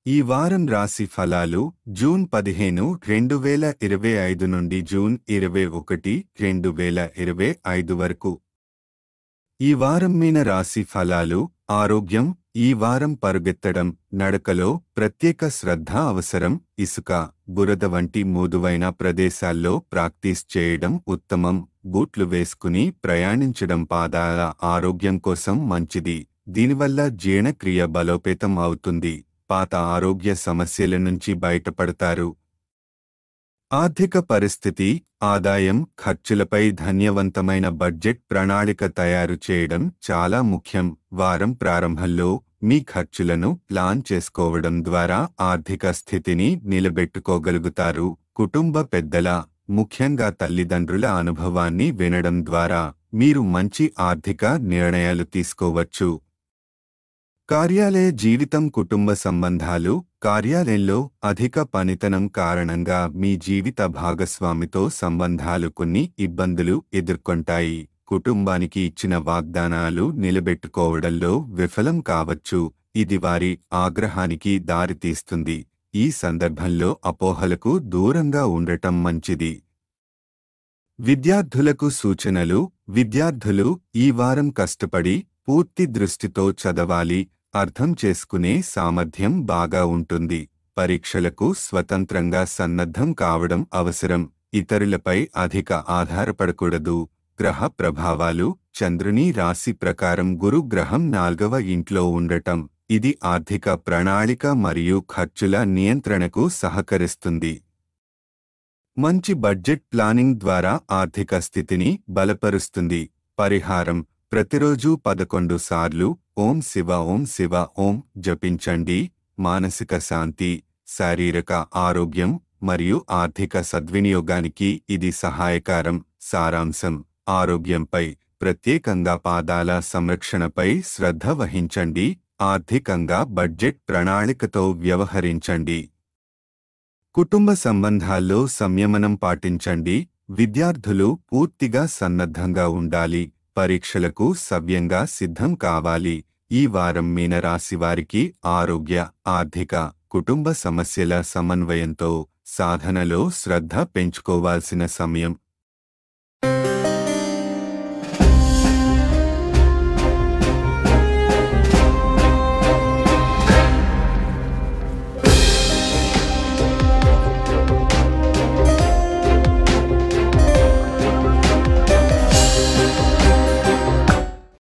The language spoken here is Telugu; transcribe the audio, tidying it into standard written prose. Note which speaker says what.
Speaker 1: ఈ వారం రాశి ఫలాలు జూన్ 15, 2025 నుండి జూన్ 21, 2025 వరకు. ఈ వారం మీన రాశి ఫలాలు. ఆరోగ్యం. ఈ వారం పరుగెత్తడం, నడకలో ప్రత్యేక శ్రద్ధ అవసరం. ఇసుక, బురద వంటి మృదువైన ప్రదేశాల్లో ప్రాక్టీస్ చేయడం ఉత్తమం. బూట్లు వేసుకుని ప్రయాణించడం పాదాల ఆరోగ్యం కోసం మంచిది. దీనివల్ల జీర్ణక్రియ బలోపేతం అవుతుంది. పాత ఆరోగ్య సమస్యల నుంచి బయటపడతారు. ఆర్థిక పరిస్థితి. ఆదాయం, ఖర్చులపై ధన్యవంతమైన బడ్జెట్ ప్రణాళిక తయారు చేయడం చాలా ముఖ్యం. వారం ప్రారంభంలో మీ ఖర్చులను ప్లాన్ చేసుకోవడం ద్వారా ఆర్థిక స్థితిని నిలబెట్టుకోగలుగుతారు. కుటుంబ పెద్దల, ముఖ్యంగా తల్లిదండ్రుల అనుభవాన్ని వినడం ద్వారా మీరు మంచి ఆర్థిక నిర్ణయాలు తీసుకోవచ్చు. కార్యాలయ జీవితం. కుటుంబ సంబంధాలు. కార్యాలయంలో అధిక పనితనం కారణంగా మీ జీవిత భాగస్వామితో సంబంధాలు కొన్ని ఇబ్బందులు ఎదుర్కొంటాయి. కుటుంబానికి ఇచ్చిన వాగ్దానాలు నిలబెట్టుకోవడంలో విఫలం కావచ్చు. ఇది వారి ఆగ్రహానికి దారితీస్తుంది. ఈ సందర్భంలో అపోహలకు దూరంగా ఉండటం మంచిది. విద్యార్థులకు సూచనలు. విద్యార్థులు ఈ వారం కష్టపడి పూర్తి దృష్టితో చదవాలి. అర్థం చేసుకునే సామర్థ్యం బాగా ఉంటుంది. పరీక్షలకు స్వతంత్రంగా సన్నద్ధం కావడం అవసరం. ఇతరులపై అధిక ఆధారపడకూడదు. గ్రహ ప్రభావాలు. చంద్రుని రాశి ప్రకారం గురు గ్రహం 4వ ఇంట్లో ఉండటం. ఇది ఆర్థిక ప్రణాళిక మరియు ఖర్చుల నియంత్రణకు సహకరిస్తుంది. మంచి బడ్జెట్ ప్లానింగ్ ద్వారా ఆర్థిక స్థితిని బలపరుస్తుంది. పరిహారం. ప్రతిరోజు 11 సార్లు ఓం శివ ఓం శివ ఓం జపించండి. మానసిక శాంతి, శారీరక ఆరోగ్యం మరియు ఆర్థిక సద్వినియోగానికి ఇది సహాయకారం. సారాంశం. ఆరోగ్యంపై, ప్రత్యేకంగా పాదాల సంరక్షణపై శ్రద్ధ వహించండి. ఆర్థికంగా బడ్జెట్ ప్రణాళికతో వ్యవహరించండి. కుటుంబ సంబంధాల్లో సంయమనం పాటించండి. విద్యార్థులు పూర్తిగా సన్నద్ధంగా ఉండాలి. పరీక్షలకు సవ్యంగా సిద్ధం కావాలి. ఈ వారం మీనరాశివారికి ఆరోగ్య, ఆర్థిక, కుటుంబ సమస్యల సమన్వయంతో సాధనలో శ్రద్ధ పెంచుకోవాల్సిన సమయం.